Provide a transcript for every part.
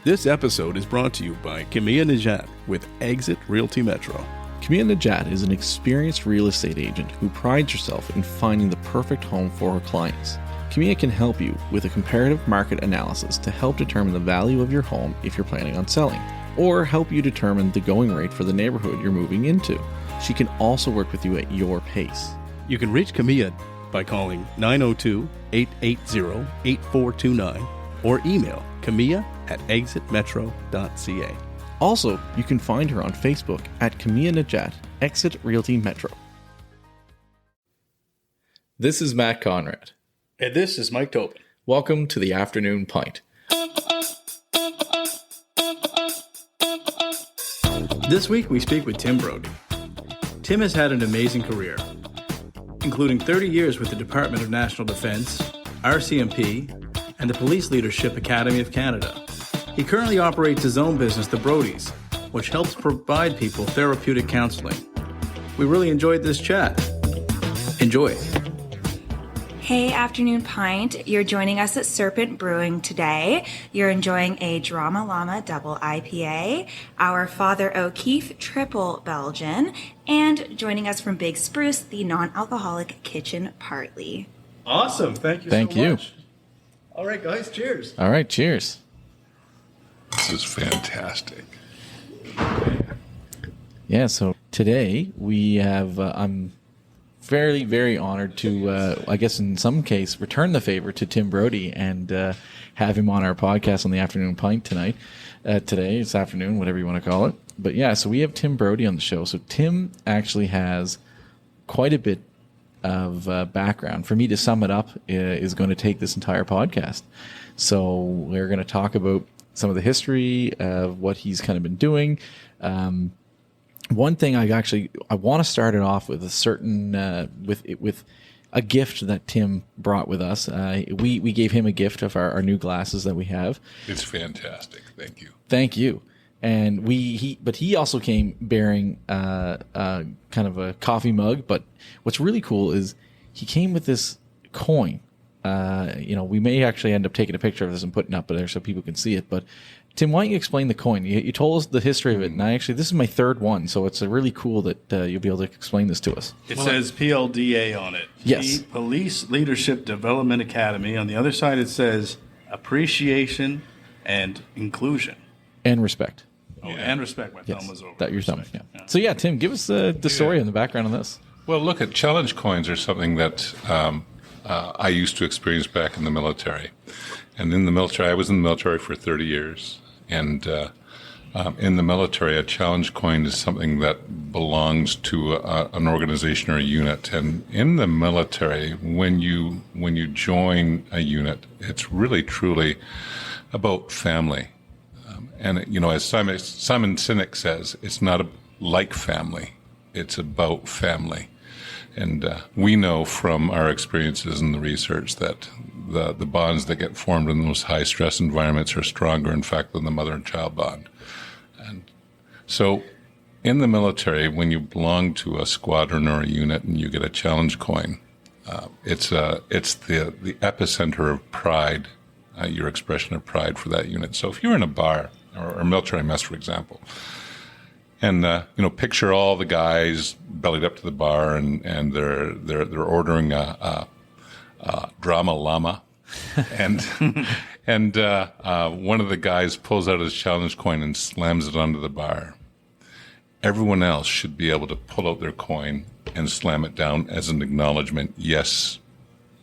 This episode is brought to you by Camilla Najat with Exit Realty Metro. Camilla Najat is an experienced real estate agent who prides herself in finding the perfect home for her clients. Camilla can help you with a comparative market analysis to help determine the value of your home if you're planning on selling, or help you determine the going rate for the neighborhood you're moving into. She can also work with you at your pace. You can reach Camilla by calling 902-880-8429 or email camilla@exitmetro.ca. Also, you can find her on Facebook at Camilla Najat, Exit Realty Metro. This is Matt Conrad. And this is Mike Tobin. Welcome to the Afternoon Pint. This week we speak with Tim Brodie. Tim has had an amazing career, including 30 years with the Department of National Defence, RCMP, and the Police Leadership Academy of Canada. He currently operates his own business, the Brodies, which helps provide people therapeutic counselling. We really enjoyed this chat. Enjoy. Hey, Afternoon Pint. You're joining us at Serpent Brewing today. You're enjoying a Drama Llama Double IPA, our Father O'Keefe Triple Belgian, and joining us from Big Spruce, the non-alcoholic Kitchen Partly. Awesome. Thank you so much. All right, guys. Cheers. All right, cheers. This is fantastic. Yeah, so today we have, I'm very, very honored to, I guess in some case, return the favor to Tim Brodie and have him on our podcast on the Afternoon Pint tonight. Today, this afternoon, whatever you want to call it. But yeah, so we have Tim Brodie on the show. So Tim actually has quite a bit of background. For me to sum it up is going to take this entire podcast. So we're going to talk about some of the history of what he's kind of been doing. One thing I want to start it off with a certain with a gift that Tim brought with us. We gave him a gift of our new glasses that we have. It's fantastic. Thank you. Thank you. And he also came bearing kind of a coffee mug. But what's really cool is he came with this coin. We may actually end up taking a picture of this and putting it up there so people can see it. But Tim, why don't you explain the coin? You told us the history of it, and this is my third one, so it's really cool that you'll be able to explain this to us. It says PLDA on it. Yes. Police Leadership Development Academy. On the other side, it says appreciation and inclusion. And respect. Oh, yeah. And respect. My thumb was over. That your thumb, yeah. So yeah, Tim, give us the story and the background on this. Well, look, at challenge coins are something that I used to experience back in the military. And in the military, I was in the military for 30 years. And in the military, a challenge coin is something that belongs to an organization or a unit. And in the military, when you join a unit, it's really truly about family. As Simon Sinek says, it's not like family; it's about family. And we know from our experiences in the research that the bonds that get formed in those high-stress environments are stronger, in fact, than the mother and child bond. And so in the military, when you belong to a squadron or a unit and you get a challenge coin, it's the epicenter of pride, your expression of pride for that unit. So if you're in a bar or a military mess, for example, and picture all the guys bellied up to the bar, and they're ordering a drama llama, and one of the guys pulls out his challenge coin and slams it onto the bar. Everyone else should be able to pull out their coin and slam it down as an acknowledgement. Yes,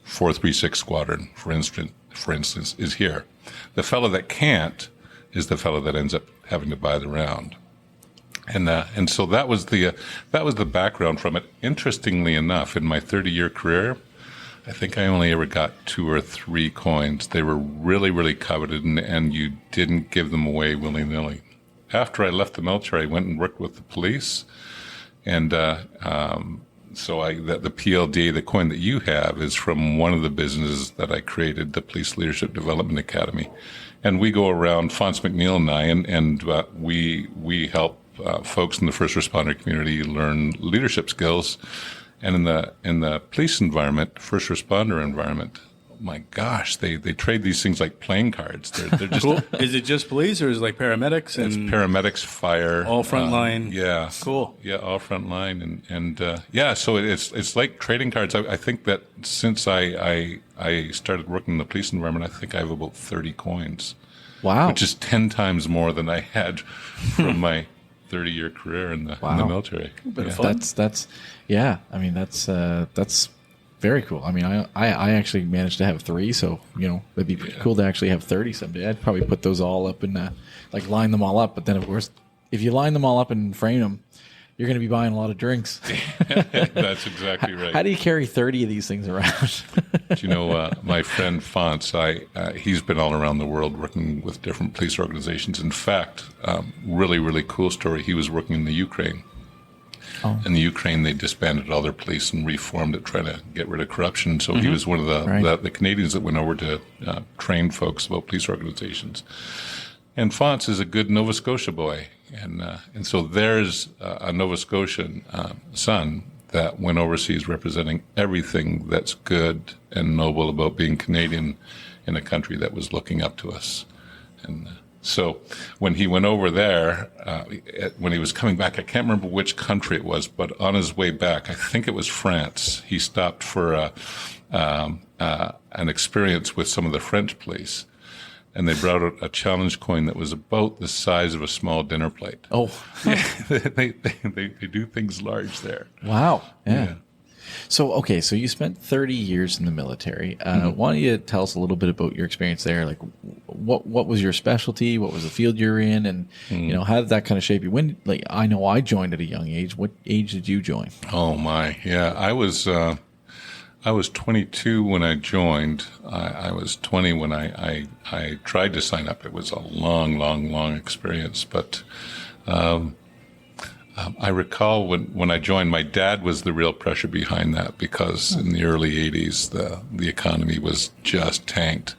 436 Squadron, for instance, is here. The fellow that can't is the fellow that ends up having to buy the round. And so that was the background from it. Interestingly enough, in my 30-year career, I think I only ever got 2 or 3 coins. They were really, really coveted, and you didn't give them away willy-nilly. After I left the military, I went and worked with the police, and the PLD, the coin that you have, is from one of the businesses that I created, the Police Leadership Development Academy. And we go around, Fonz McNeil and I, and we help folks in the first responder community learn leadership skills. And in the police environment, first responder environment, my gosh, they trade these things like playing cards. They're just Cool. Is it just police, or is it like paramedics? It's paramedics, fire, all front line. Yeah, Cool. Yeah, all front line, and yeah. So it's like trading cards. I think that since I started working in the police environment, I think I have about 30 coins. Wow. Which is 10 times more than I had from my 30-year career in the military. That's yeah. I mean, that's very cool. I mean, I actually managed to have 3, so it'd be pretty cool to actually have 30 someday. I'd probably put those all up and line them all up. But then, of course, if you line them all up and frame them, you're going to be buying a lot of drinks. That's exactly right. How do you carry 30 of these things around? My friend Fonts, he's been all around the world working with different police organizations. In fact, really, really cool story. He was working in the Ukraine. Oh. In the Ukraine, they disbanded all their police and reformed it, trying to get rid of corruption. So he was one of the Canadians that went over to train folks about police organizations. And Fonts is a good Nova Scotia boy. And so there's a Nova Scotian son that went overseas representing everything that's good and noble about being Canadian in a country that was looking up to us. And so when he went over there, when he was coming back, I can't remember which country it was, but on his way back, I think it was France, he stopped for an experience with some of the French police. And they brought out a challenge coin that was about the size of a small dinner plate. Oh, they do things large there. Wow. Yeah. So you spent 30 years in the military. Why don't you tell us a little bit about your experience there? Like, what was your specialty? What was the field you're in? And how did that kind of shape you? When, I know I joined at a young age. What age did you join? Oh my, yeah, I was 22 when I joined. I was 20 when I tried to sign up. It was a long experience. But I recall when I joined, my dad was the real pressure behind that, because in the early 80s, the economy was just tanked.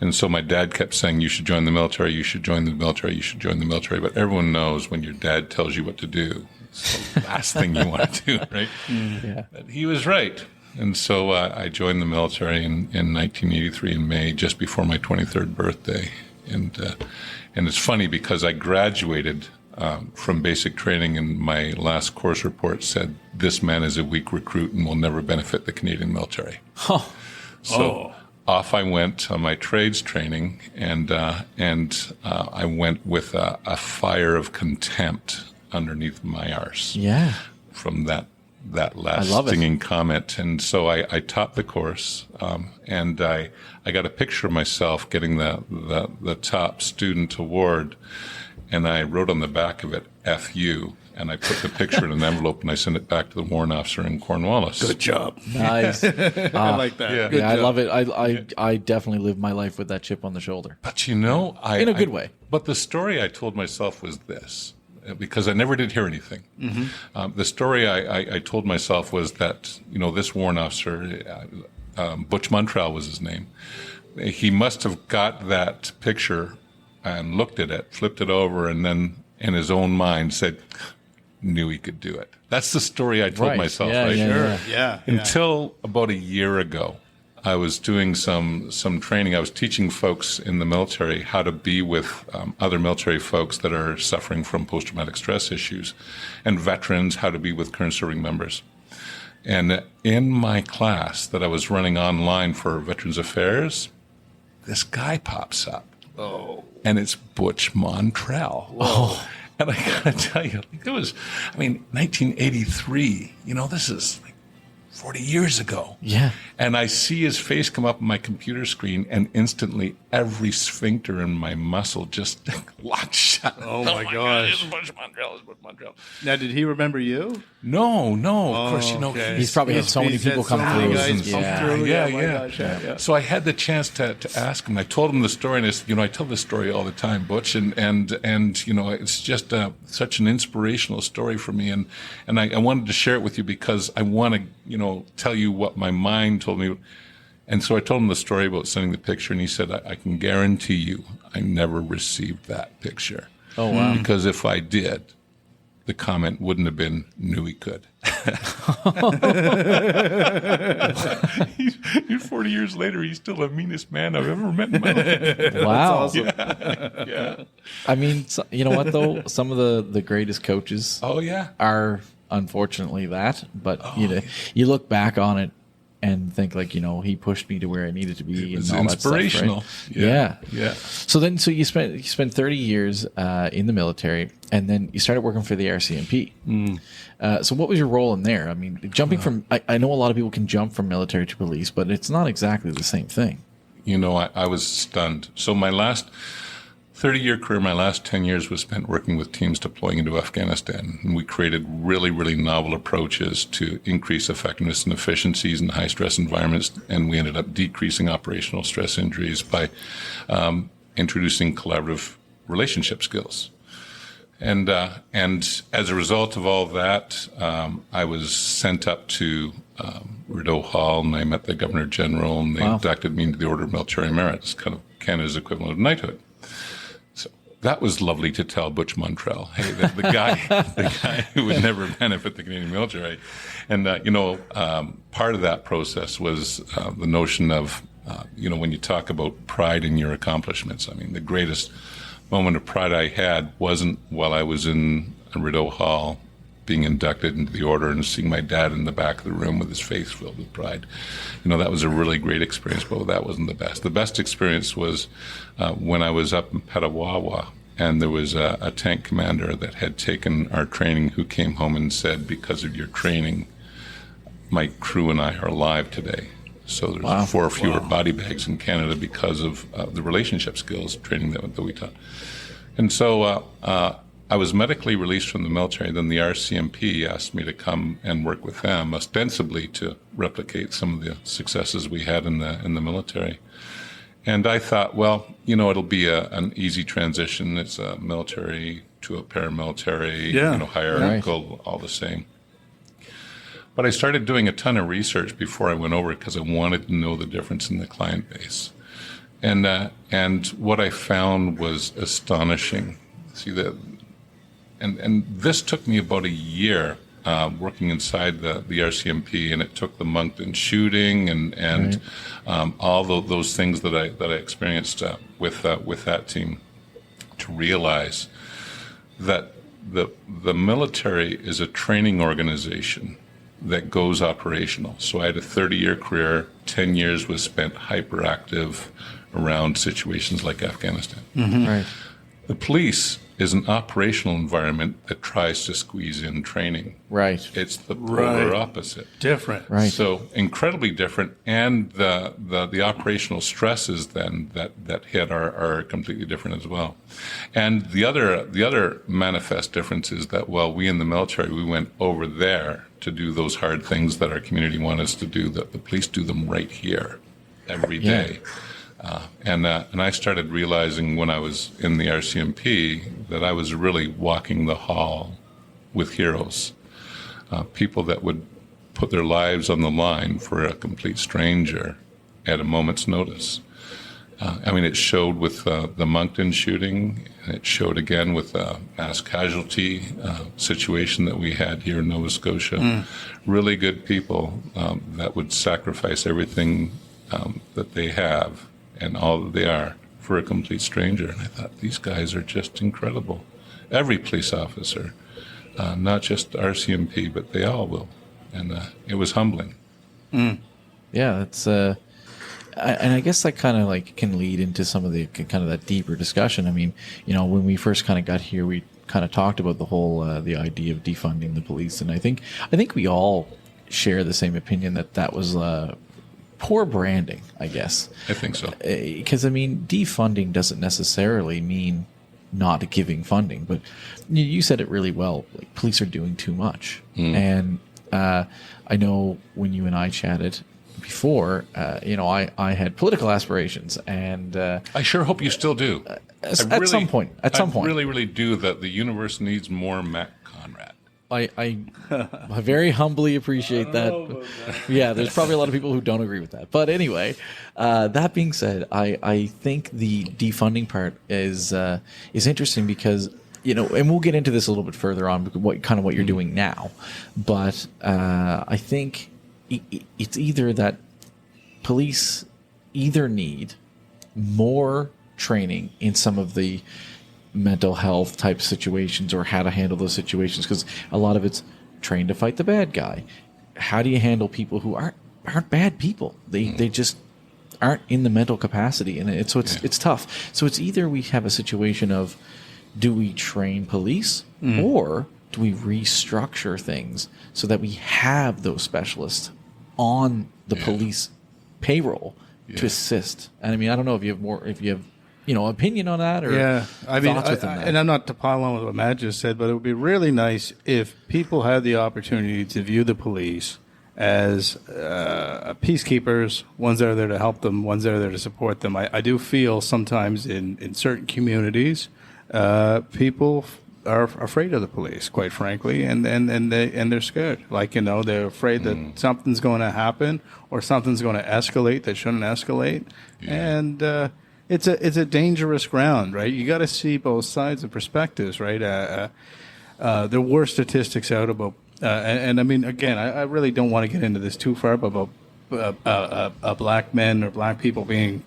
And so my dad kept saying, you should join the military, you should join the military, you should join the military. But everyone knows when your dad tells you what to do, it's the last thing you want to do, right? Yeah. But he was right. And so I joined the military in 1983 in May, just before my 23rd birthday. And it's funny because I graduated from basic training, and my last course report said, this man is a weak recruit and will never benefit the Canadian military. Oh. So off I went on my trades training, and I went with a fire of contempt underneath my arse. Yeah. From that last stinging comment. And so I taught the course, and I got a picture of myself getting the top student award, and I wrote on the back of it, F you, and I put the picture in an envelope and I sent it back to the warrant officer in Cornwallis. Good job. Nice. I like that. Yeah, I love it. I definitely live my life with that chip on the shoulder. But in a good way. But the story I told myself was this, because I never did hear anything. Mm-hmm. The story I told myself was that, this warrant officer, Butch Montreal was his name, he must have got that picture and looked at it, flipped it over, and then in his own mind said, knew he could do it. That's the story I told myself. Yeah, right? Yeah. Until about a year ago, I was doing some training. I was teaching folks in the military how to be with other military folks that are suffering from post-traumatic stress issues, and veterans, how to be with current serving members. And in my class that I was running online for Veterans Affairs, this guy pops up. Oh. And it's Butch Montreal. Oh. And I gotta tell you, it was, 1983, this is 40 years ago. Yeah. And I see his face come up on my computer screen, and instantly every sphincter in my muscle just locked shut. Oh my gosh. It's Butch Montreal. Now, did he remember you? No. Of course, okay. He's probably had so many people come through. Yeah. So I had the chance to ask him. I told him the story, and I said, I tell this story all the time, Butch, and it's just such an inspirational story for me, and I wanted to share it with you because I want to, tell you what my mind told me. And so I told him the story about sending the picture, and he said, I can guarantee you I never received that picture. Oh, wow. Because if I did, the comment wouldn't have been, knew he could. You're 40 years later, he's still the meanest man I've ever met in my life. Wow. Awesome. Yeah. I mean, you know what though? Some of the greatest coaches Oh, yeah. are unfortunately that. But you look back on it and think like, he pushed me to where I needed to be. It's and all inspirational. That stuff, right? Yeah. So you spent 30 years in the military, and then you started working for the RCMP. So what was your role in there? I mean, jumping from I know a lot of people can jump from military to police, but it's not exactly the same thing. I was stunned. So my last 30-year career, my last 10 years was spent working with teams deploying into Afghanistan. And we created really, really novel approaches to increase effectiveness and efficiencies in high-stress environments. And we ended up decreasing operational stress injuries by introducing collaborative relationship skills. And as a result of all that, I was sent up to Rideau Hall, and I met the Governor General, and they inducted me into the Order of Military Merit. It's kind of Canada's equivalent of knighthood. That was lovely to tell Butch Montrell, hey, the guy who would never benefit the Canadian military. And, part of that process was the notion of, when you talk about pride in your accomplishments. I mean, the greatest moment of pride I had wasn't while I was in Rideau Hall being inducted into the order and seeing my dad in the back of the room with his face filled with pride. That was a really great experience, but that wasn't the best. The best experience was when I was up in Petawawa, and there was a tank commander that had taken our training who came home and said, because of your training, my crew and I are alive today. So there's 4 fewer body bags in Canada because of the relationship skills training that we taught. And so I was medically released from the military. Then the RCMP asked me to come and work with them, ostensibly to replicate some of the successes we had in the military. And I thought, it'll be an easy transition. It's a military to a paramilitary, hierarchical, all the same. But I started doing a ton of research before I went over because I wanted to know the difference in the client base. And what I found was astonishing. See that. And this took me about a year working inside the RCMP, and it took the Moncton shooting and all those things that I experienced with that team to realize that the military is a training organization that goes operational. So I had a 30-year career. 10 years was spent hyperactive around situations like Afghanistan. Mm-hmm. Right. The police is an operational environment that tries to squeeze in training. Right. It's the polar opposite. Different. Right. So incredibly different, and the operational stresses then that hit are completely different as well. And the other manifest difference is that while we in the military, we went over there to do those hard things that our community wanted us to do, that the police do them right here every day. And I started realizing when I was in the RCMP that I was really walking the hall with heroes, people that would put their lives on the line for a complete stranger at a moment's notice. It showed with the Moncton shooting, and it showed again with the mass casualty situation that we had here in Nova Scotia. Really good people that would sacrifice everything that they have and all that they are for a complete stranger. And I thought, these guys are just incredible. Every police officer, not just RCMP, but they all will. And it was humbling. Yeah, that's... and I guess that kind of like can lead into some of the kind of that deeper discussion. I mean, when we first kind of got here, we kind of talked about the whole the idea of defunding the police, and I think we all share the same opinion that was poor branding, I guess. I think so. Because defunding doesn't necessarily mean not giving funding, but you said it really well. Like, police are doing too much, and I know when you and I chatted before, I had political aspirations, and I sure hope you still do. At some point. I really, really do. That the universe needs more Matt Conrad. I very humbly appreciate that. Yeah, there's probably a lot of people who don't agree with that. But anyway, that being said, I think the defunding part is interesting because and we'll get into this a little bit further on, what you're doing now. But I think it's either that police either need more training in some of the mental health type situations or how to handle those situations, because a lot of it's trained to fight the bad guy. How do you handle people who aren't bad people? They just aren't in the mental capacity, and it's tough. So it's either we have a situation of, do we train police or do we restructure things so that we have those specialists on the police payroll to assist? And I mean, I don't know if you have opinion on that, or thoughts within that. And I'm not to pile on with what Matt just said, but it would be really nice if people had the opportunity to view the police as peacekeepers, ones that are there to help them, ones that are there to support them. I do feel sometimes in certain communities, people are afraid of the police, quite frankly, and they're scared. They're afraid that something's going to happen or something's going to escalate that shouldn't escalate, and it's a dangerous ground, right? You got to see both sides of perspectives, right? There were statistics out about, and I mean, again, I really don't want to get into this too far, but about black men or black people being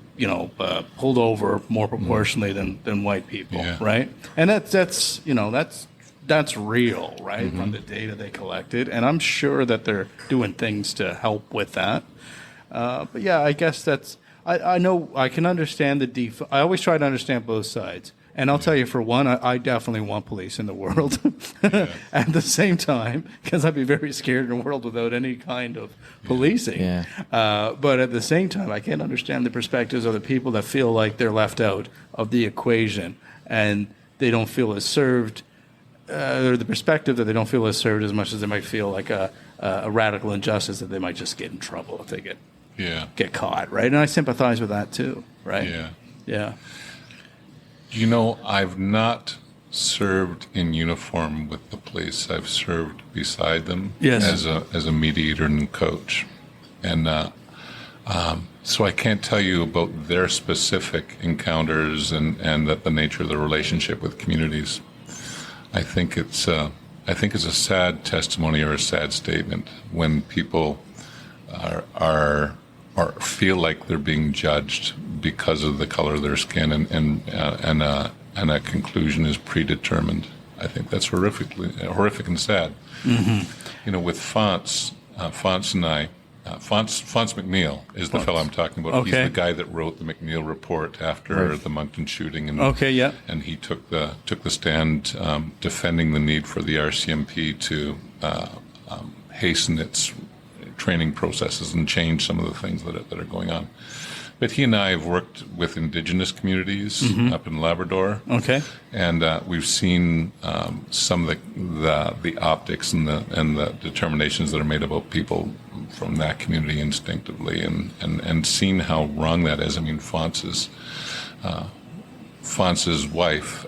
pulled over more proportionally than white people, right? And that's real, right? From the data they collected, and I'm sure that they're doing things to help with that. But yeah, I guess I know I can understand I always try to understand both sides. And I'll tell you, for one, I definitely want police in the world. At the same time, because I'd be very scared in a world without any kind of policing. But at the same time, I can't understand the perspectives of the people that feel like they're left out of the equation and they don't feel as served, or the perspective that they don't feel as served as much as they might feel like a radical injustice, that they might just get in trouble if they get caught, right? And I sympathize with that too, right? Yeah. I've not served in uniform with the police. I've served beside them as a mediator and coach. And so I can't tell you about their specific encounters and the nature of the relationship with communities. I think it's a sad testimony or a sad statement when people are feel like they're being judged because of the color of their skin, and a conclusion is predetermined. I think that's horrific and sad. With Fonts and I, Fonts McNeil is the fellow I'm talking about. He's the guy that wrote the McNeil report after the Moncton shooting, and he took the stand defending the need for the RCMP to hasten its training processes and change some of the things that are going on. But he and I have worked with Indigenous communities up in Labrador. And we've seen some of the optics and the determinations that are made about people from that community instinctively, and seen how wrong that is. I mean, Fonz's wife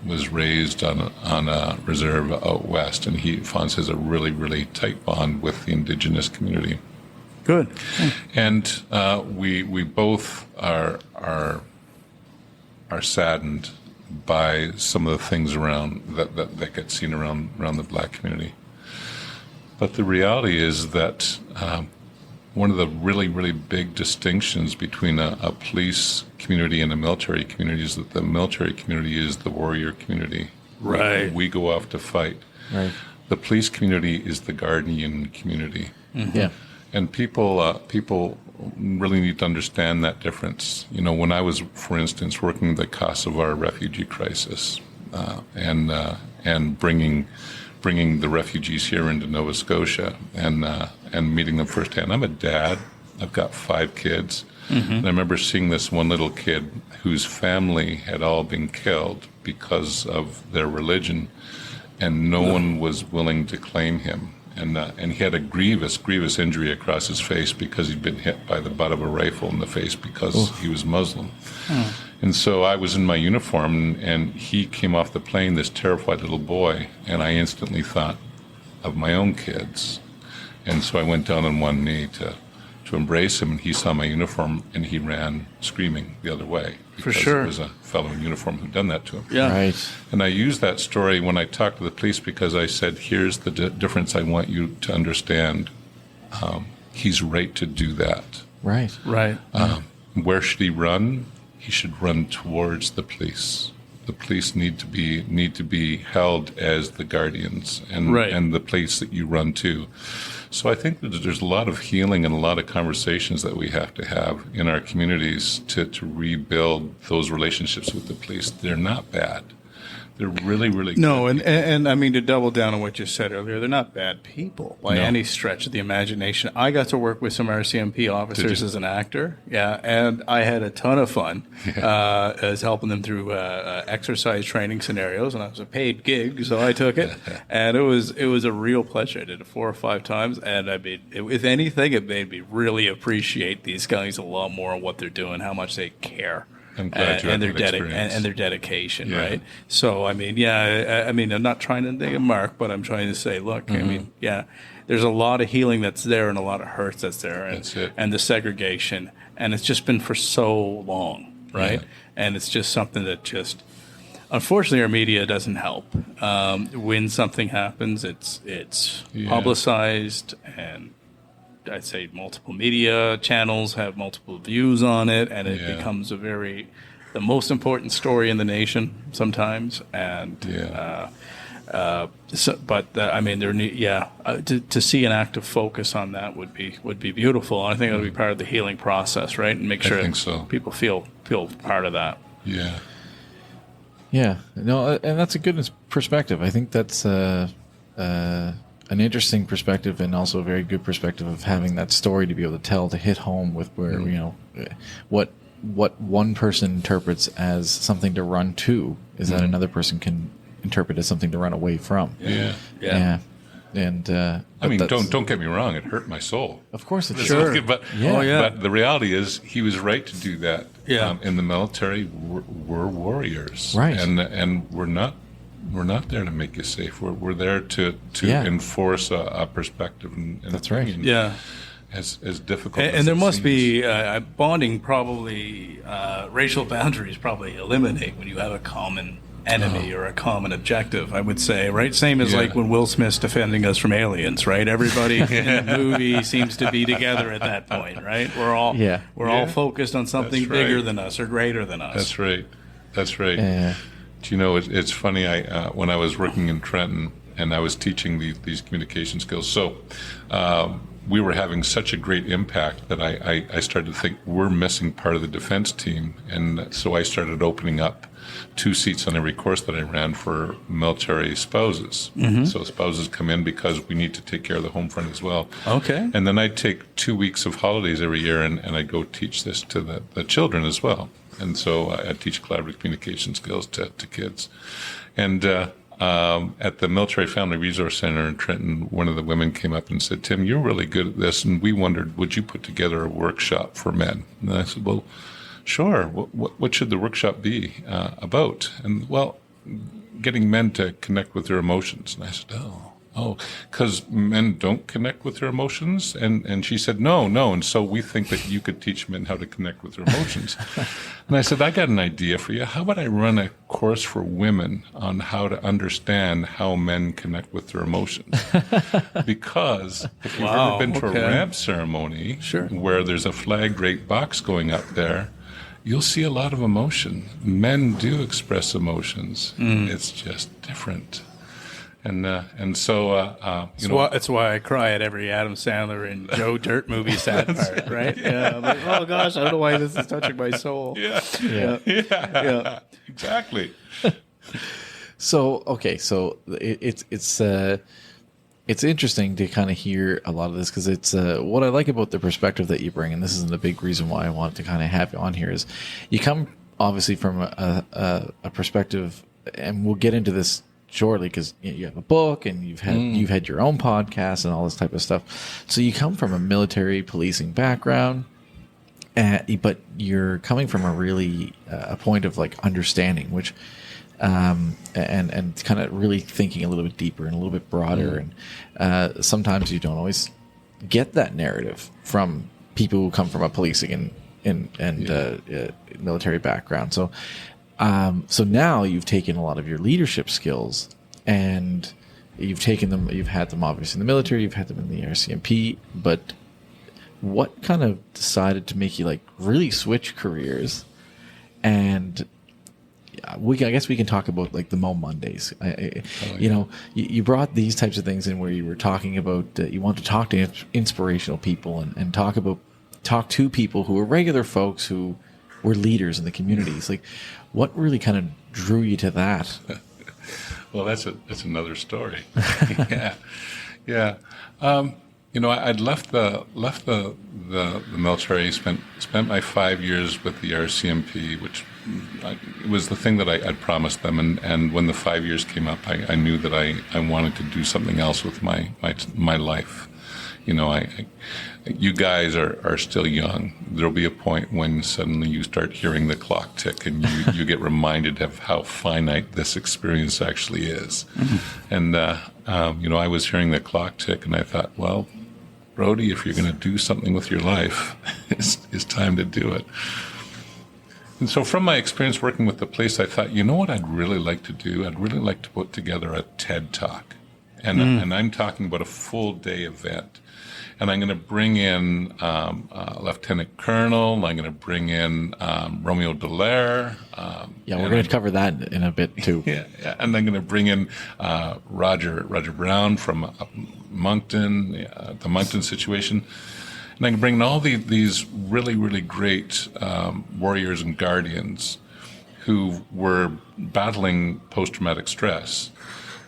was raised on a reserve out west, and Fonz has a really, really tight bond with the Indigenous community. Good. And we both are saddened by some of the things around that get seen around the black community. But the reality is that one of the really, really big distinctions between a police community and a military community is that the military community is the warrior community. Right. We go off to fight. Right. The police community is the guardian community. And people really need to understand that difference. When I was, for instance, working the Kosovo refugee crisis and bringing the refugees here into Nova Scotia and meeting them firsthand. I'm a dad. I've got 5 kids. And I remember seeing this one little kid whose family had all been killed because of their religion, and no one was willing to claim him. And he had a grievous injury across his face because he'd been hit by the butt of a rifle in the face because he was Muslim. And so I was in my uniform, and he came off the plane, this terrified little boy, and I instantly thought of my own kids. And so I went down on one knee to to embrace him, and he saw my uniform, and he ran screaming the other way. For sure. It was a fellow in uniform who'd done that to him. Yeah. Right. And I used that story when I talked to the police because I said, here's the difference I want you to understand. He's right to do that. Right. Right. Where should he run? He should run towards the police. The police need to be held as the guardians and the place that you run to. So I think that there's a lot of healing and a lot of conversations that we have to have in our communities to rebuild those relationships with the police. They're not bad. They're really, really good. No, and I mean, to double down on what you said earlier, they're not bad people by any stretch of the imagination. I got to work with some RCMP officers as an actor, and I had a ton of fun as helping them through exercise training scenarios, and I was a paid gig, so I took it, and it was a real pleasure. I did it 4 or 5 times, and I mean, if anything, it made me really appreciate these guys a lot more on what they're doing, how much they care. I'm glad you had that experience. And their dedication, right? So, I mean, I'm not trying to take a mark, but I'm trying to say, look, I mean, there's a lot of healing that's there and a lot of hurts that's there, and the segregation, and it's just been for so long, right? And it's just something that just, unfortunately, our media doesn't help. When something happens, it's publicized, and I'd say multiple media channels have multiple views on it, and it becomes the most important story in the nation sometimes. And I mean, to see an active focus on that would be beautiful. And I think it would be part of the healing process, right? And make sure people feel part of that. Yeah. Yeah. No, and that's a good perspective. I think that's an interesting perspective, and also a very good perspective of having that story to be able to tell, to hit home with where, what one person interprets as something to run to is that another person can interpret as something to run away from. Yeah. And I mean, don't get me wrong, it hurt my soul. Of course it did. But the reality is he was right to do that. In the military, we're warriors. Right. And we're not there to make you safe. We're there to enforce a perspective. And that's right. Yeah. As difficult as and there it must seems. be bonding, probably racial boundaries probably eliminate when you have a common enemy or a common objective, I would say, right? Same as like when Will Smith's defending us from aliens, right? Everybody in the movie seems to be together at that point, right? We're all focused on something bigger than us or greater than us. That's right. Yeah. Do you know, it's funny, when I was working in Trenton and I was teaching these communication skills, so we were having such a great impact that I started to think we're missing part of the defense team. And so I started opening up 2 seats on every course that I ran for military spouses. So spouses come in because we need to take care of the home front as well. Okay. And then I'd take 2 weeks of holidays every year and I'd go teach this to the children as well. And so I teach collaborative communication skills to kids. And at the Military Family Resource Center in Trenton, one of the women came up and said, "Tim, you're really good at this, and we wondered, would you put together a workshop for men?" And I said, "Well, sure. What should the workshop be about?" And, well, getting men to connect with their emotions. And I said, oh, because men don't connect with their emotions? And she said, no. And so we think that you could teach men how to connect with their emotions. And I said, I got an idea for you. How about I run a course for women on how to understand how men connect with their emotions? Because if you've ever been to a ramp ceremony where there's a flag draped box going up there, you'll see a lot of emotion. Men do express emotions. It's just different. And so That's why I cry at every Adam Sandler and Joe Dirt movie sad part, right? I'm like, oh gosh, I don't know why this is touching my soul. Yeah. Exactly. So it's interesting to kind of hear a lot of this, because it's what I like about the perspective that you bring, and this is the big reason why I wanted to kind of have you on here, is you come obviously from a perspective, and we'll get into this shortly, because you have a book and you've had your own podcast and all this type of stuff. So you come from a military policing background, but you're coming from a really a point of like understanding, which and kind of really thinking a little bit deeper and a little bit broader. And sometimes you don't always get that narrative from people who come from a policing and military background. So so now you've taken a lot of your leadership skills and you've had them obviously in the military, you've had them in the RCMP, but what kind of decided to make you like really switch careers? And I guess we can talk about like the Mo Mondays. You know, you brought these types of things in where you were talking about you want to talk to inspirational people and talk to people who are regular folks who were leaders in the communities. Like, what really kind of drew you to that? Well, that's another story. Yeah. You know, I'd left the military. Spent my 5 years with the RCMP, which was the thing that I'd promised them. And when the 5 years came up, I knew that I wanted to do something else with my life. You know, you guys are still young. There'll be a point when suddenly you start hearing the clock tick and you get reminded of how finite this experience actually is. Mm-hmm. And, you know, I was hearing the clock tick and I thought, well, Brodie, if you're going to do something with your life, it's time to do it. And so from my experience working with the police, I thought, you know what I'd really like to do? I'd really like to put together a TED Talk. And I'm talking about a full-day event. And I'm going to bring in Lieutenant Colonel. I'm going to bring in Romeo Dallaire. We're going to cover that in a bit too. Yeah. And I'm going to bring in Roger Brown from Moncton, the Moncton situation. And I can bring in all these really, really great warriors and guardians who were battling post-traumatic stress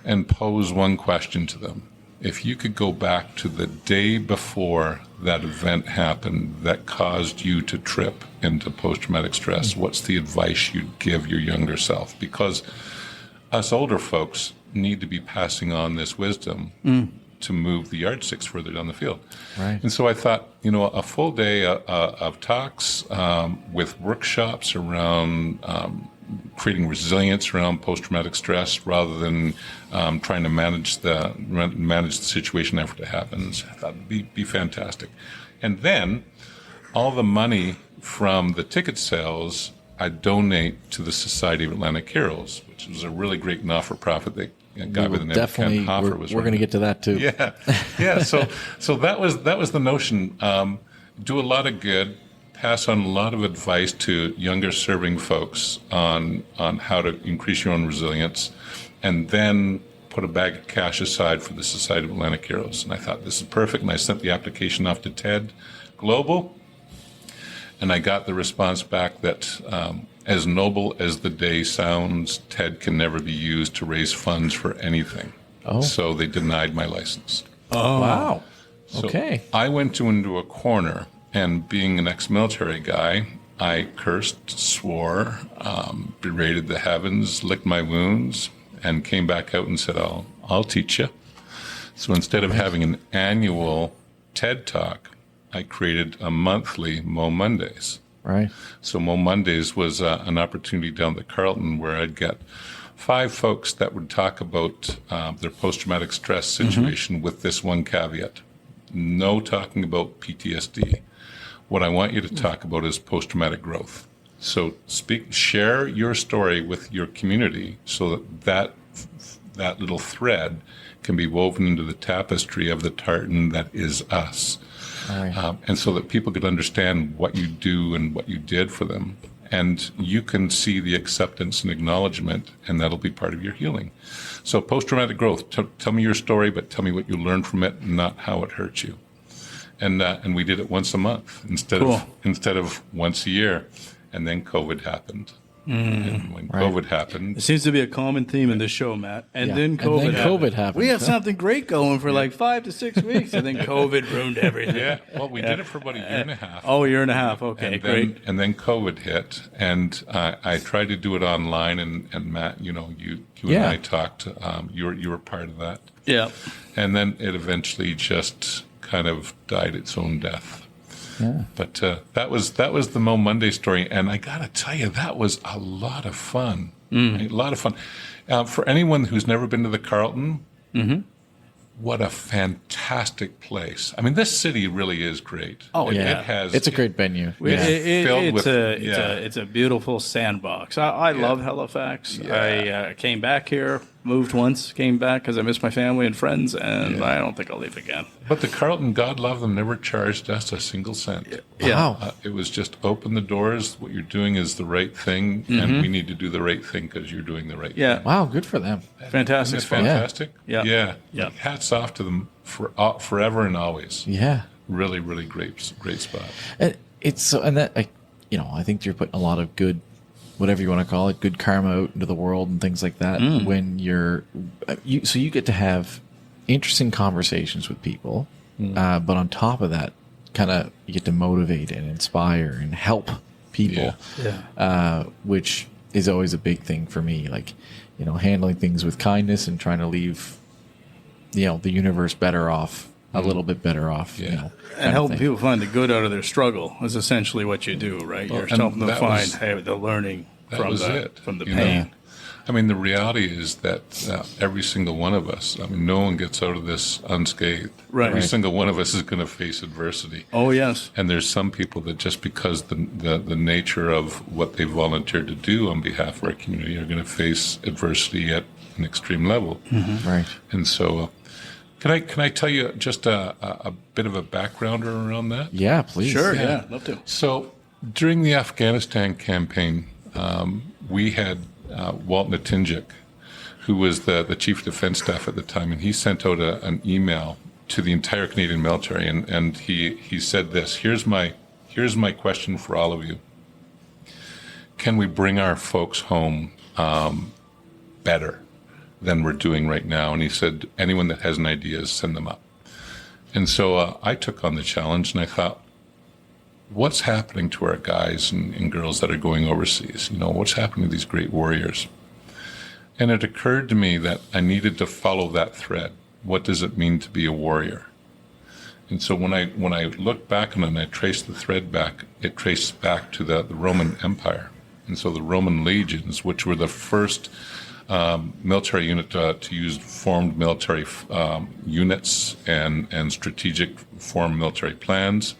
and pose one question to them. If you could go back to the day before that event happened that caused you to trip into post-traumatic stress, what's the advice you'd give your younger self? Because us older folks need to be passing on this wisdom to move the yardsticks further down the field. Right. And so I thought, you know, a full day of talks with workshops around creating resilience around post-traumatic stress rather than trying to manage the situation after it happens. I thought it'd be fantastic. And then all the money from the ticket sales I donate to the Society of Atlantic Heroes, which was a really great not-for-profit that a guy by the name of Ken Hoffer was running. We're going to get to that too. Yeah. So that was the notion. Do a lot of good. Pass on a lot of advice to younger serving folks on how to increase your own resilience, and then put a bag of cash aside for the Society of Atlantic Heroes. And I thought, this is perfect, and I sent the application off to TED Global, and I got the response back that as noble as the day sounds, TED can never be used to raise funds for anything. Oh. So they denied my license. Oh. Wow. So Okay. I went into a corner. And being an ex-military guy, I cursed, swore, berated the heavens, licked my wounds, and came back out and said, I'll teach you. So instead of having an annual TED Talk, I created a monthly Mo Mondays. Right. So Mo Mondays was an opportunity down at Carleton where I'd get 5 folks that would talk about their post-traumatic stress situation with this one caveat. No talking about PTSD. What I want you to talk about is post-traumatic growth. So share your story with your community so that little thread can be woven into the tapestry of the tartan that is us. Right. And so that people could understand what you do and what you did for them. And you can see the acceptance and acknowledgement, and that'll be part of your healing. So post-traumatic growth, tell me your story, but tell me what you learned from it, not how it hurt you. And we did it once a month instead of once a year. And then COVID happened. And when COVID happened, It seems to be a common theme in this show, Matt. Then COVID happened. We had something great going for like 5 to 6 weeks, and then COVID ruined everything. Yeah, well, we did it for about a year and a half. Oh, a year and a half. Okay, great. And then COVID hit, and I tried to do it online. And Matt, you and I talked. You were part of that. Yeah. And then it eventually just kind of died its own death. Yeah. But that was the Mo Monday story, and I gotta tell you, that was a lot of fun. A lot of fun. For anyone who's never been to the Carleton, what a fantastic place. I mean, this city really is great. Oh, Yeah, It has, it's a great venue. It's a beautiful sandbox. I love Halifax. Yeah. I came back here, moved once, came back because I miss my family and friends, and I don't think I'll leave again. But the Carlton, God love them, never charged us a single cent. Wow. It was just open the doors. What you're doing is the right thing, and we need to do the right thing because you're doing the right Yeah. thing. Wow, good for them. Fantastic. Isn't it fantastic? Yeah. Yeah. Hats off to them for forever and always. Yeah. Really, really great spot. And it's so, and that, I think you're putting a lot of good, whatever you want to call it, good karma out into the world and things like that. When so you get to have interesting conversations with people, but on top of that, kind of you get to motivate and inspire and help people, which is always a big thing for me. Like, handling things with kindness and trying to leave, the universe better off, a little bit better off, And helping people find the good out of their struggle is essentially what you do, right? You're and helping them that find was- the learning That from was the it. from the you pain. know? I mean, the reality is that every single one of us, no one gets out of this unscathed. Right. Every Right. single one of us is going to face adversity. Oh yes. And there's some people that just because the nature of what they volunteered to do on behalf of our community are going to face adversity at an extreme level. Right. And so, can I tell you just a bit of a backgrounder around that? Yeah, please. Sure. Yeah. Love to. So during the Afghanistan campaign, we had Walt Natinjik, who was the chief of defense staff at the time, and he sent out an email to the entire Canadian military, and he said this: here's my question for all of you. Can we bring our folks home better than we're doing right now? And he said, anyone that has an idea, send them up. And so I took on the challenge, and I thought, what's happening to our guys and girls that are going overseas? What's happening to these great warriors? And it occurred to me that I needed to follow that thread. What does it mean to be a warrior? And so when I look back on it and I trace the thread back, it traces back to the Roman Empire. And so the Roman legions, which were the first military unit to use formed military units and strategic formed military plans,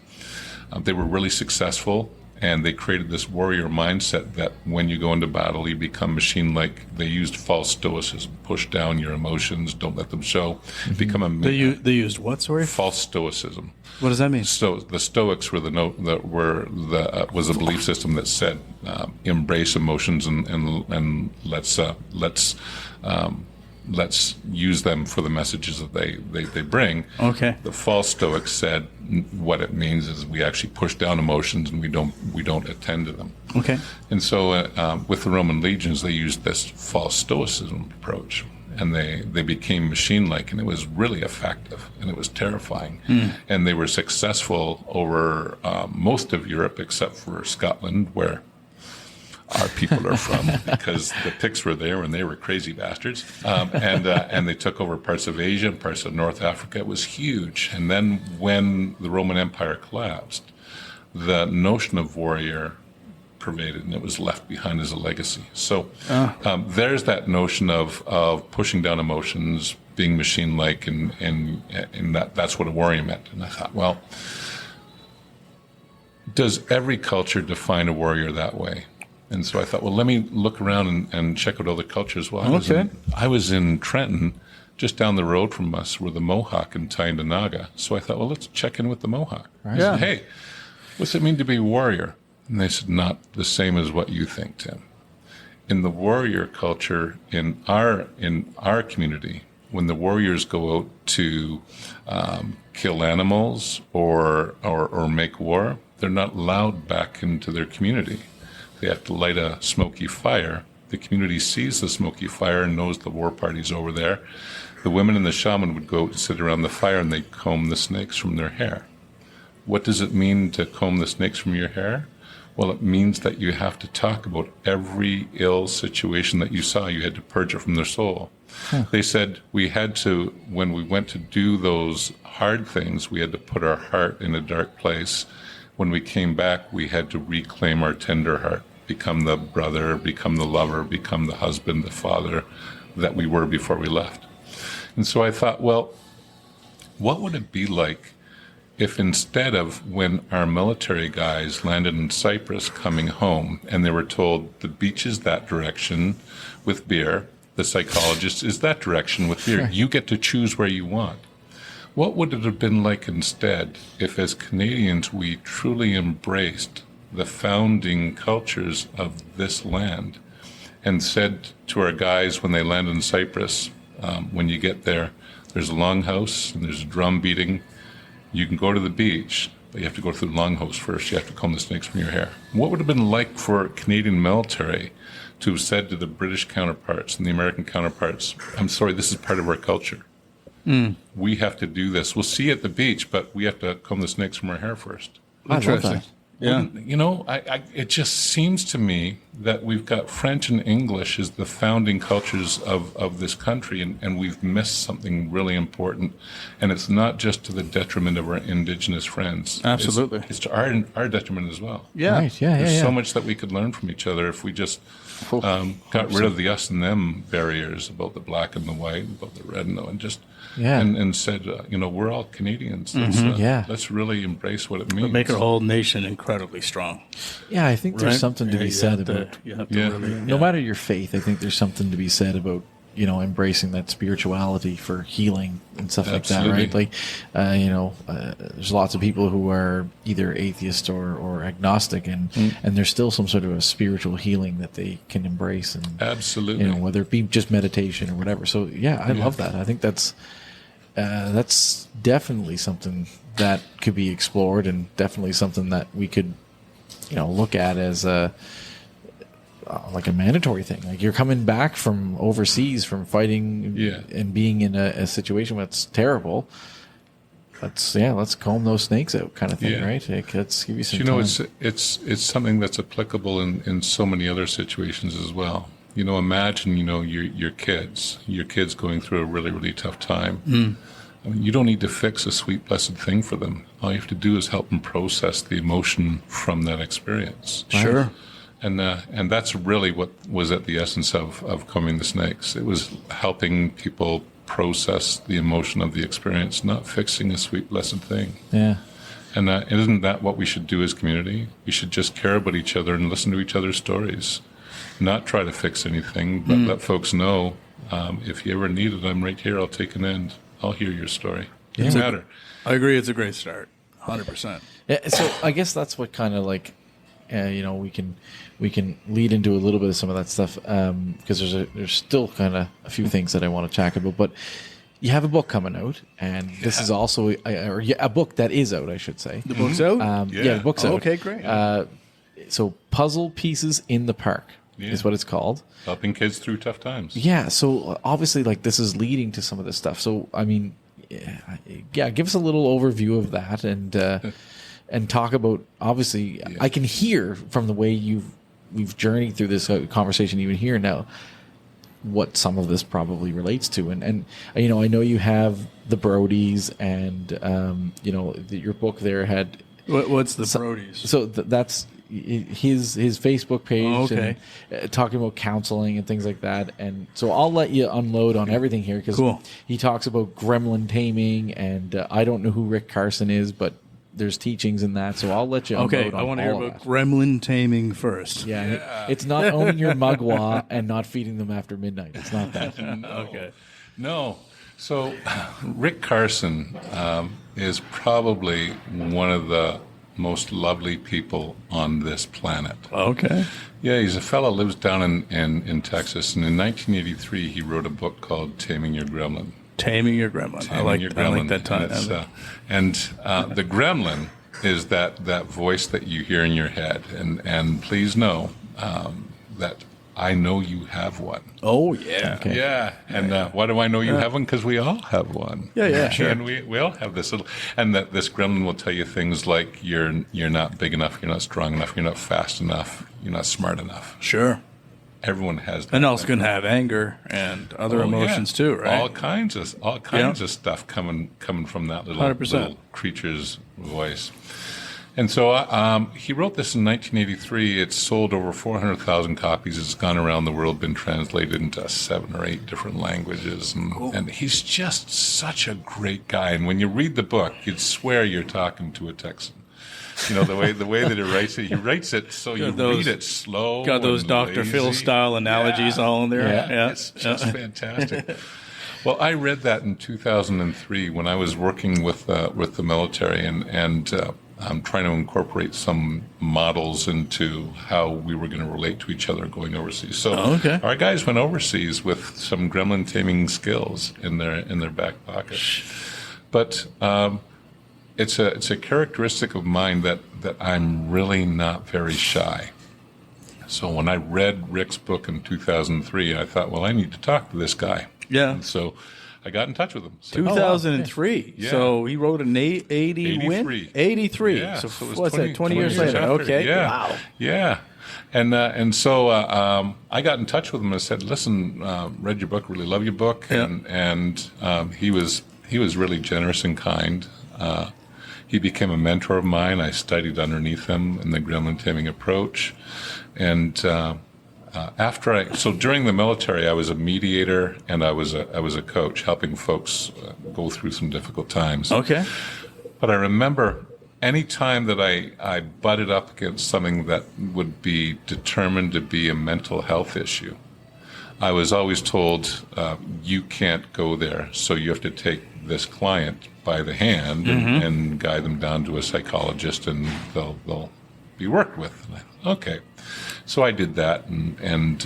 they were really successful, and they created this warrior mindset that when you go into battle, you become machine-like. They used false stoicism: push down your emotions, don't let them show. Become a They used what? Sorry. false stoicism. What does that mean? So the Stoics were was a belief system that said embrace emotions and let's use them for the messages that they bring. Okay. The false Stoics said what it means is we actually push down emotions and we don't attend to them. Okay. And so with the Roman legions, they used this false Stoicism approach, and they became machine-like, and it was really effective, and it was terrifying. And they were successful over most of Europe except for Scotland, where our people are from, because the Picts were there and they were crazy bastards. And they took over parts of Asia and parts of North Africa. It was huge. And then when the Roman Empire collapsed, the notion of warrior pervaded, and it was left behind as a legacy. So there's that notion of pushing down emotions, being machine-like, and that's what a warrior meant. And I thought, well, does every culture define a warrior that way? And so I thought, well, let me look around and check out other cultures. Well, I was in Trenton, just down the road from us, were the Mohawk and Tyendinaga. So I thought, well, let's check in with the Mohawk. I said, hey, what's it mean to be a warrior? And they said, not the same as what you think, Tim. In the warrior culture, in our community, when the warriors go out to kill animals or make war, they're not allowed back into their community. They have to light a smoky fire. The community sees the smoky fire and knows the war party's over there. The women and the shaman would go out and sit around the fire, and they'd comb the snakes from their hair. What does it mean to comb the snakes from your hair? Well, it means that you have to talk about every ill situation that you saw. You had to purge it from their soul. They said we had to, when we went to do those hard things, we had to put our heart in a dark place. When we came back, we had to reclaim our tender heart, become the brother, become the lover, become the husband, the father that we were before we left. And so I thought, well, what would it be like if instead of when our military guys landed in Cyprus coming home and they were told the beach is that direction with beer, the psychologist is that direction with beer, you get to choose where you want. What would it have been like instead if as Canadians we truly embraced the founding cultures of this land and said to our guys when they land in Cyprus, when you get there, there's a longhouse and there's a drum beating. You can go to the beach, but you have to go through the longhouse first. You have to comb the snakes from your hair. What would it have been like for Canadian military to have said to the British counterparts and the American counterparts, I'm sorry, this is part of our culture. We have to do this. We'll see you at the beach, but we have to comb the snakes from our hair first. Interesting. Yeah. You know, it just seems to me that we've got French and English as the founding cultures of this country, and we've missed something really important. And it's not just to the detriment of our Indigenous friends. Absolutely. It's to our detriment as well. Yeah. Right. Yeah. There's Yeah. so much that we could learn from each other if we just got rid of the us and them barriers about the black and the white, about the red and the, and just and said, you know, we're all Canadians. Let's really embrace what it means. Make our whole nation incredibly strong. Yeah, I think there's Right? something to Yeah, be you said have to- about you have to really, no matter your faith. I think there's something to be said about, you know, embracing that spirituality for healing and stuff Absolutely. like that, right? Like, there's lots of people who are either atheist or agnostic, and there's still some sort of a spiritual healing that they can embrace, and Absolutely. you know, whether it be just meditation or whatever. So yeah, I love that. I think that's definitely something that could be explored, and definitely something that we could, you know, look at as like a mandatory thing. Like, you're coming back from overseas from fighting and being in a situation that's terrible. Let's comb those snakes out, kind of thing, right? Like, let's give you some. You know, time. it's something that's applicable in so many other situations as well. You know, imagine, you know, your kids going through a really, really tough time. I mean, you don't need to fix a sweet, blessed thing for them. All you have to do is help them process the emotion from that experience. Sure. And that's really what was at the essence of Combing the Snakes. It was helping people process the emotion of the experience, not fixing a sweet, blessed thing. Yeah. And isn't that what we should do as community? We should just care about each other and listen to each other's stories, not try to fix anything, but let folks know, if you ever need it, I'm right here. I'll take an end. I'll hear your story. Doesn't matter. I agree. It's a great start. 100%. Yeah, so I guess that's what kind of like, you know, we can lead into a little bit of some of that stuff, because there's still kind of a few things that I want to talk about. But you have a book coming out, and this is also a book that is out, I should say. The book's out? The book's out. Okay, great. So Puzzle Pieces in the Park is what it's called. Helping kids through tough times. Yeah, so obviously, like, this is leading to some of this stuff. So, I mean, give us a little overview of that, and talk about, obviously, I can hear from the way we've journeyed through this conversation even here now what some of this probably relates to. And you know, I know you have the Brodies, and, you know, your book there had... What's the Brodies? So that's his Facebook page, okay. and talking about counseling and things like that. And so I'll let you unload on everything here, because he talks about gremlin taming, and I don't know who Rick Carson is, but there's teachings in that. So I'll let you unload on I want to hear all about that. gremlin taming first. Yeah, it's not owning your mugwump and not feeding them after midnight. It's not that. No. So Rick Carson is probably one of the most lovely people on this planet. Okay. Yeah, he's a fellow lives down in Texas, and in 1983 he wrote a book called Taming Your Gremlin. Taming Your Gremlin. I like that title. And the gremlin is that voice that you hear in your head, and please know that I know you have one. Oh, yeah. Okay. Yeah, and why do I know you have one? Because we all have one. Yeah, sure. And we all have this little, and that this gremlin will tell you things like you're not big enough, you're not strong enough, you're not fast enough, you're not smart enough. Sure. Everyone has that. And also can have anger and other emotions too, right? All kinds of stuff coming from that little 100%. creature's voice. And so he wrote this in 1983. It's sold over 400,000 copies. It's gone around the world, been translated into 7 or 8 different languages. And he's just such a great guy. And when you read the book, you'd swear you're talking to a Texan. You know, the way that he writes it so you read it slow. Got those Dr. Phil style analogies all in there. Yeah. It's just fantastic. Well, I read that in 2003 when I was working with the military and trying to incorporate some models into how we were going to relate to each other going overseas. So our guys went overseas with some gremlin taming skills in their back pocket. But it's a characteristic of mine that I'm really not very shy. So when I read Rick's book in 2003, I thought, well, I need to talk to this guy. Yeah. And so I got in touch with him. So, 2003. Yeah. So he wrote an 83 win? 83. Yeah. So it was what's 20 years later? after. Okay. Yeah. Wow. Yeah. And so I got in touch with him and said, listen, read your book, really love your book. And he was really generous and kind. He became a mentor of mine. I studied underneath him in the gremlin taming approach. And so during the military, I was a mediator and I was a coach, helping folks go through some difficult times. Okay. But I remember any time that I butted up against something that would be determined to be a mental health issue, I was always told, you can't go there, so you have to take this client by the hand and guide them down to a psychologist, and they'll be worked with. Okay. So I did that, and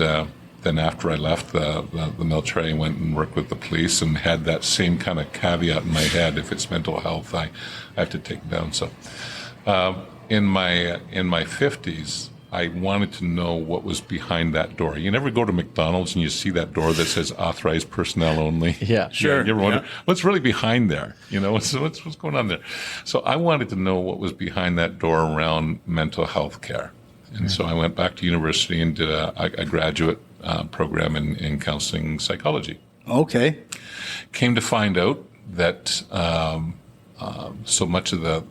then after I left the military, I went and worked with the police and had that same kind of caveat in my head. If it's mental health, I have to take it down. So in my 50s, I wanted to know what was behind that door. You never go to McDonald's and you see that door that says authorized personnel only. Yeah, sure. You ever wonder what's really behind there? You know, what's going on there? So I wanted to know what was behind that door around mental health care. And so I went back to university and did a graduate program in counseling psychology. Okay. Came to find out that so much of the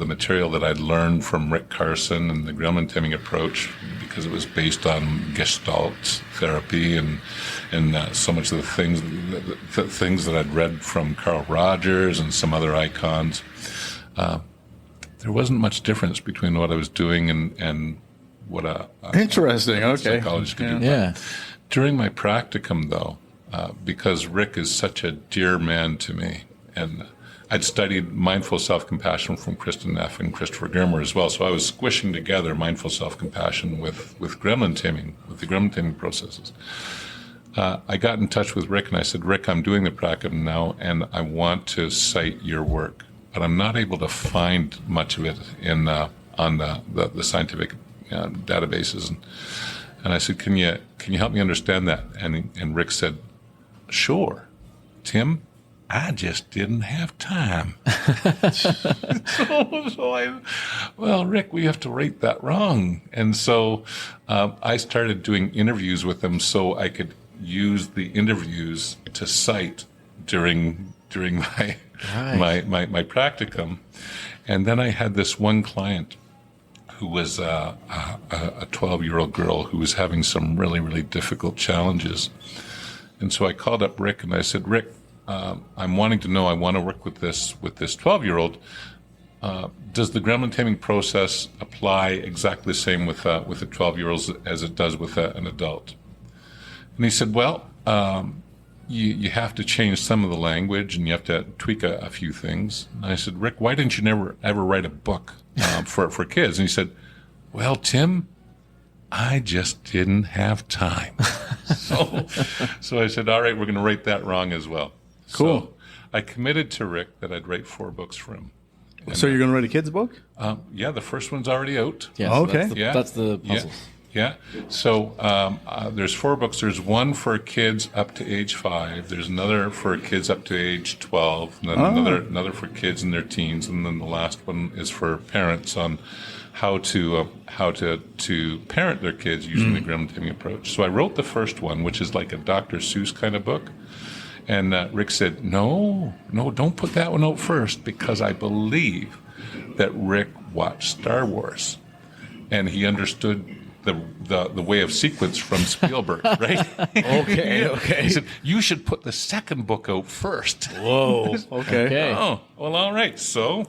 material that I'd learned from Rick Carson and the gremlin taming approach, because it was based on Gestalt therapy and so much of the things that I'd read from Carl Rogers and some other icons, there wasn't much difference between what I was doing and what a Interesting. Okay. psychologist could do. Yeah. During my practicum, though, because Rick is such a dear man to me, and I'd studied mindful self-compassion from Kristen Neff and Christopher Germer as well, so I was squishing together mindful self-compassion with gremlin taming, with the gremlin taming processes. I got in touch with Rick, and I said, Rick, I'm doing the practicum now, and I want to cite your work, but I'm not able to find much of it on the scientific databases. And I said, can you help me understand that? And Rick said, sure, Tim, I just didn't have time. Well, Rick, we have to rate that wrong. And so I started doing interviews with him so I could use the interviews to cite during my practicum. And then I had this one client who was a 12-year-old girl who was having some really, really difficult challenges. And so I called up Rick and I said, Rick, I'm wanting to know, I want to work with this 12-year-old. Does the gremlin taming process apply exactly the same with a 12-year-old as it does with an adult? And he said, well, you have to change some of the language and you have to tweak a few things. And I said, Rick, why didn't you ever write a book for kids? And he said, well, Tim, I just didn't have time. So I said, all right, we're going to rate that wrong as well. Cool. So I committed to Rick that I'd write 4 books for him. And, So you're going to write a kid's book? yeah, the first one's already out. Yeah, Okay. That's the puzzles. Yeah. So there's 4 books. There's one for kids up to age 5. There's another for kids up to age 12. And then another for kids in their teens. And then the last one is for parents on how to parent their kids using the gremlin taming approach. So I wrote the first one, which is like a Dr. Seuss kind of book. And Rick said, no, don't put that one out first, because I believe that Rick watched Star Wars, and he understood the way of sequence from Spielberg, right? Okay. He said, you should put the second book out first. Whoa. Okay. Oh, well, all right. So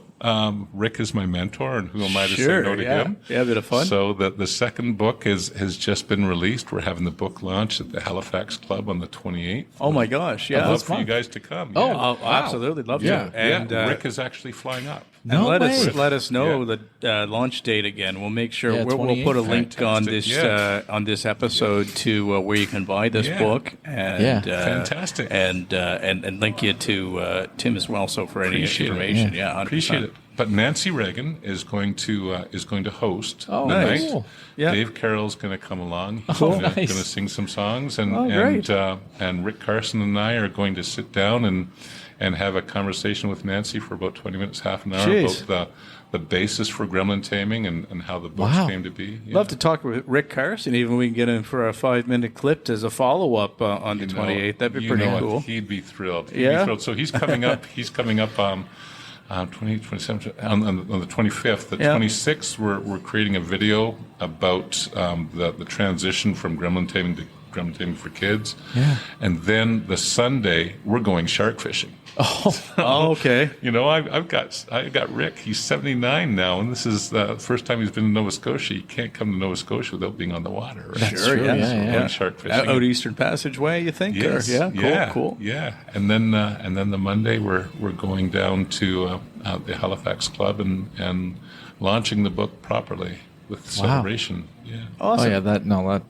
Rick is my mentor, and who am I to say Sure. no to Yeah. him? Yeah, a bit of fun. So the second book has just been released. We're having the book launch at the Halifax Club on the 28th. Oh my gosh. I'd Yeah. love for you guys to come. Oh, Yeah. Oh, absolutely. Love Yeah. to. And Rick is actually flying up. and let way. us know Yeah. the launch date again. We'll make sure Yeah, we'll put a 28th. link on Fantastic. this on this episode to where you can buy this Yeah. book and Yeah. Fantastic. and link you to Tim as well. So for any Appreciate it. information, yeah, 100%. Appreciate it. But Nancy Reagan is going to host Oh, the nice. night. Cool. Yeah. Dave Carroll's going to come along. He's Oh, going nice. to sing some songs, and great. and Rick Carson and I are going to sit down and have a conversation with Nancy for about 20 minutes, half an hour Jeez. about the basis for gremlin taming and how the books Wow. came to be. Yeah. Love to talk with Rick Carson. Even we can get him for a 5-minute clip as a follow up on the 28th. That'd be You pretty know what? cool. He'd be thrilled. Yeah? Be thrilled. So he's coming up. He's coming up 27 on the 25th. The Yeah. 26th, we're creating a video about the transition from gremlin taming to gremlin taming for kids. Yeah. And then the Sunday, we're going shark fishing. Oh, okay. You know, I've got Rick. He's 79 now, and this is the first time he's been to Nova Scotia. He can't come to Nova Scotia without being on the water. Right? That's Sure, true, yeah. yeah, So we're yeah. going shark fishing. Out Eastern Passageway, you think? Or- Yes. yeah. Cool. Yeah. And then the Monday we're going down to the Halifax Club and launching the book properly with celebration. Yeah. Oh Awesome. yeah,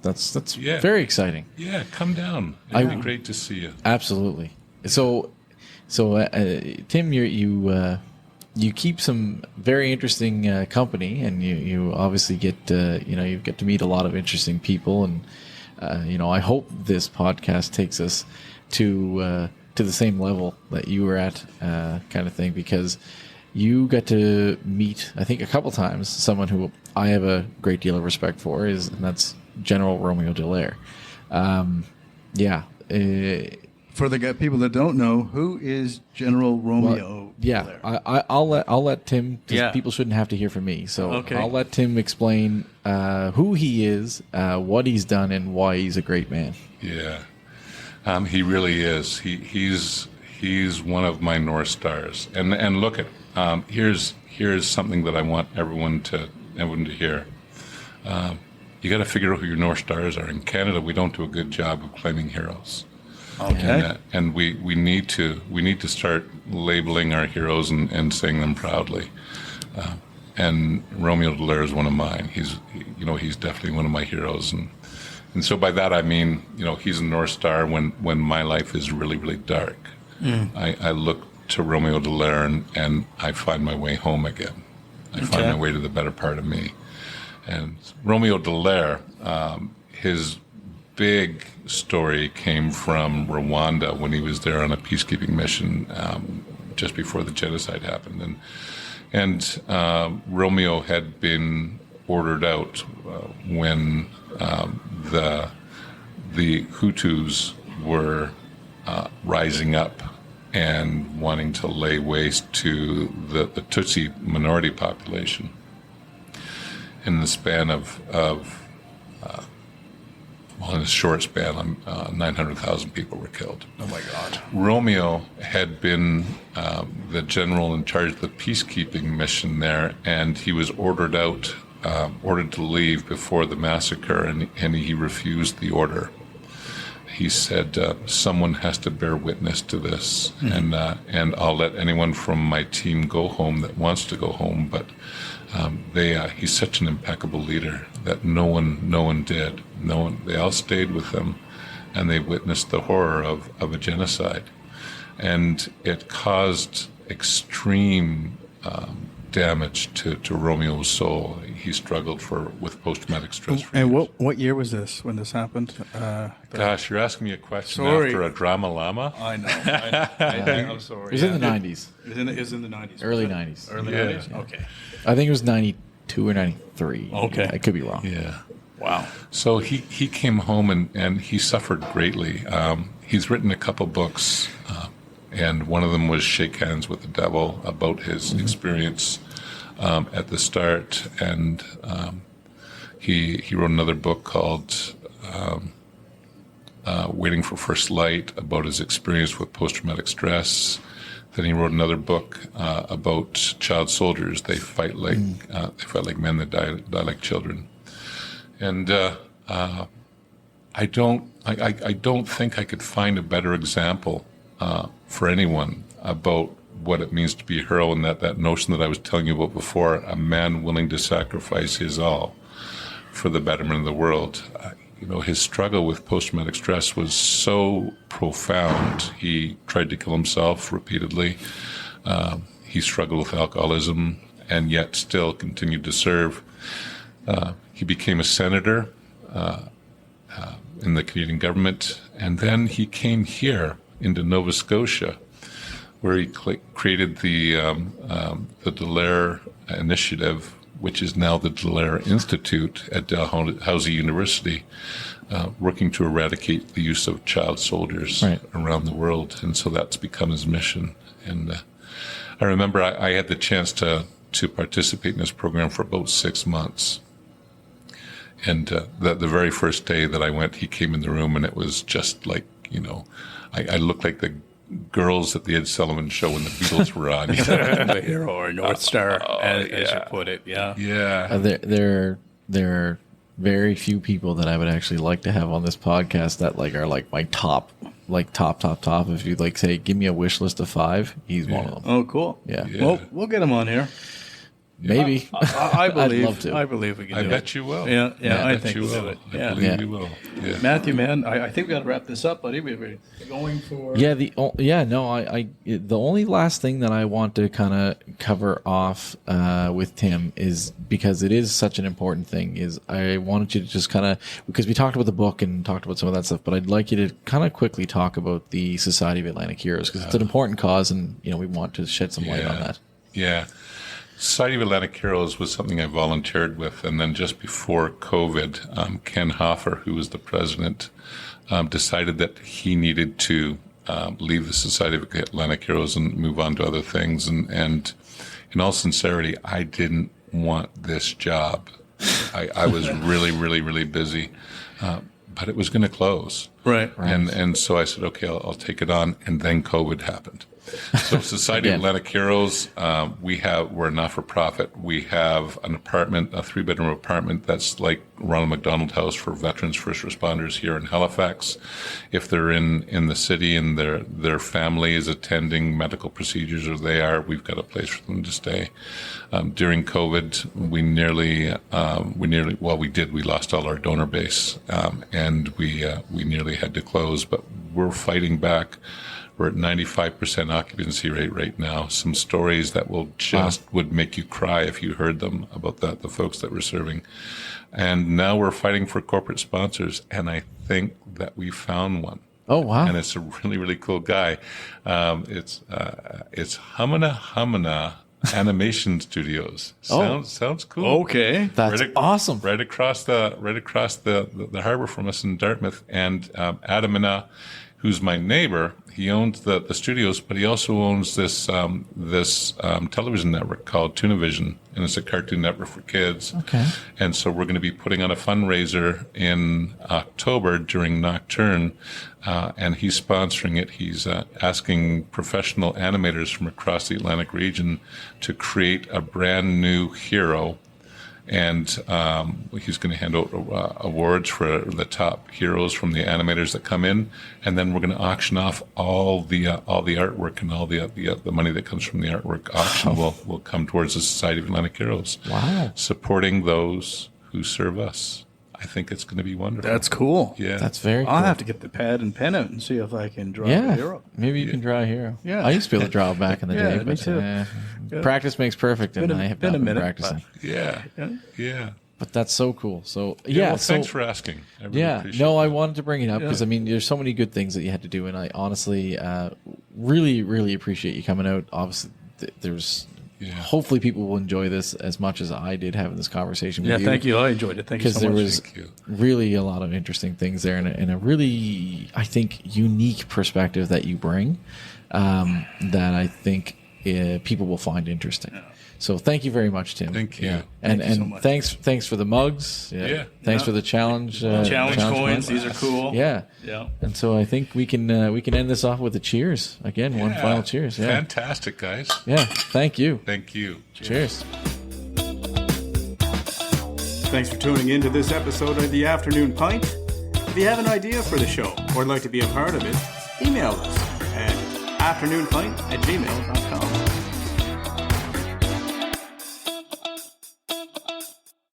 that's Yeah. very exciting. Yeah. Come down. It'd be great to see you. Absolutely. So Tim, you keep some very interesting company, and you obviously get you get to meet a lot of interesting people, and I hope this podcast takes us to the same level that you were at, kind of thing, because you got to meet, I think, a couple times someone who I have a great deal of respect for, and that's General Romeo Dallaire. For the people that don't know, who is General Romeo? Dallaire? I'll let Tim. 'Cause Yeah. people shouldn't have to hear from me, so Okay. I'll let Tim explain who he is, what he's done, and why he's a great man. Yeah. He really is. He's one of my North Stars. And look at here's something that I want everyone to hear. You got to figure out who your North Stars are. In Canada, we don't do a good job of claiming heroes. Okay. And we need to start labeling our heroes and saying them proudly. And Romeo Dallaire is one of mine. He's definitely one of my heroes. And so by that I mean, he's a North Star when my life is really, really dark. I look to Romeo Dallaire and I find my way home again. I find my way to the better part of me. And Romeo Dallaire, his big story came from Rwanda when he was there on a peacekeeping mission just before the genocide happened. And Romeo had been ordered out when the Hutus were rising up and wanting to lay waste to the Tutsi minority population. In the span in a short span, 900,000 people were killed. Oh my God. Romeo had been the general in charge of the peacekeeping mission there, and he was ordered to leave before the massacre, and he refused the order. He said, someone has to bear witness to this, and I'll let anyone from my team go home that wants to go home, but he's such an impeccable leader that no one did. They all stayed with him, and they witnessed the horror of a genocide. And it caused extreme damage to Romeo's soul. He struggled with post-traumatic stress. And what year was this when this happened? Gosh, you're asking me a question Sorry. after a drama llama? I know. I'm sorry. It was in the 90s, It was in the 90s. early 90s. Early Yeah. 90s? Okay. I think it was 92 or 93. Okay. I could be wrong. Yeah. Wow. So he came home and he suffered greatly. He's written a couple books, and one of them was Shake Hands with the Devil, about his experience at the start, and he wrote another book called Waiting for First Light, about his experience with post-traumatic stress. Then he wrote another book about child soldiers. They fight like men, that die like children. And I don't think I could find a better example for anyone about what it means to be a hero, and that notion that I was telling you about before, a man willing to sacrifice his all for the betterment of the world. His struggle with post-traumatic stress was so profound. He tried to kill himself repeatedly. He struggled with alcoholism and yet still continued to serve. He became a senator in the Canadian government, and then he came here into Nova Scotia, where he created the Dallaire Initiative, which is now the Dallaire Institute at Dalhousie University, working to eradicate the use of child soldiers around the world. And so that's become his mission. And I remember I had the chance to participate in this program for about 6 months. And the very first day that I went, he came in the room, and it was just like, I looked like the girls at the Ed Sullivan Show when the Beatles were on. The hero or North Star, as you put it. Yeah. Yeah. There are very few people that I would actually like to have on this podcast that are my top. If you say, give me a wish list of 5, he's one of them. Oh, cool. Yeah. Well, we'll get him on here. Maybe. I believe. I'd love to. I believe we can. I do bet it. you will. Yeah. I think you we'll will. do it. I Yeah. believe you will. Yeah. Matthew, man, I think we got to wrap this up, buddy. We're going for. Yeah. The only last thing that I want to kind of cover off with Tim is, because it is such an important thing, is I wanted you to just kind of, because we talked about the book and talked about some of that stuff, but I'd like you to kind of quickly talk about the Society of Atlantic Heroes, because it's an important cause, and we want to shed some light on that. Yeah. Society of Atlantic Heroes was something I volunteered with, and then just before COVID, Ken Hoffer, who was the president, decided that he needed to leave the Society of Atlantic Heroes and move on to other things. And in all sincerity, I didn't want this job. I was really, really, really busy, but it was going to close. Right. And so I said, okay, I'll take it on. And then COVID happened. So Society of Atlantic Heroes, we're a not-for-profit. We have an apartment, a 3-bedroom apartment that's like Ronald McDonald House for veterans, first responders here in Halifax. If they're in the city and their family is attending medical procedures, or we've got a place for them to stay. During COVID, we lost all our donor base, and we nearly had to close, but we're fighting back. We're at 95% occupancy rate right now. Some stories that would make you cry if you heard them about the folks that we're serving. And now we're fighting for corporate sponsors, and I think that we found one. Oh, wow. And it's a really, really cool guy. It's Humana Animation Studios. Sounds cool. Okay. That's awesome. Right across the harbor from us in Dartmouth. And Adamina, who's my neighbor, he owns the studios, but he also owns this television network called Tunavision, and it's a cartoon network for kids. Okay. And so we're going to be putting on a fundraiser in October during Nocturne, and he's sponsoring it. He's asking professional animators from across the Atlantic region to create a brand new hero. And he's going to hand out awards for the top heroes from the animators that come in, and then we're going to auction off all the artwork, and all the money that comes from the artwork auction will come towards the Society of Atlantic Heroes. Wow! Supporting those who serve us. I think it's going to be wonderful. That's cool. Yeah, that's very cool. I'll have to get the pad and pen out and see if I can draw a hero. Maybe you can draw a hero. Yeah. I used to be able to draw back in the day. Me But, too. practice makes perfect, and I have been practicing. Yeah. But that's so cool. So well, thanks for asking. I really appreciate I wanted to bring it up because there's so many good things that you had to do, and I honestly really, really appreciate you coming out. Obviously, there's hopefully people will enjoy this as much as I did having this conversation with you. Yeah, thank you. I enjoyed it. Thank you so much. Because there was really a lot of interesting things there, and a really, I think, unique perspective that you bring that I think people will find interesting. So thank you very much, Tim. Thank you. Yeah. Thank And you so much. thanks for the mugs. Yeah. Thanks for the challenge. Challenge coins. coins. These are cool. Yeah. Yeah. And so I think we can end this off with a cheers. Again, one final cheers. Yeah. Fantastic, guys. Yeah. Thank you. Thank you. Cheers. Thanks for tuning in to this episode of The Afternoon Pint. If you have an idea for the show or would like to be a part of it, email us at afternoonpint@gmail.com.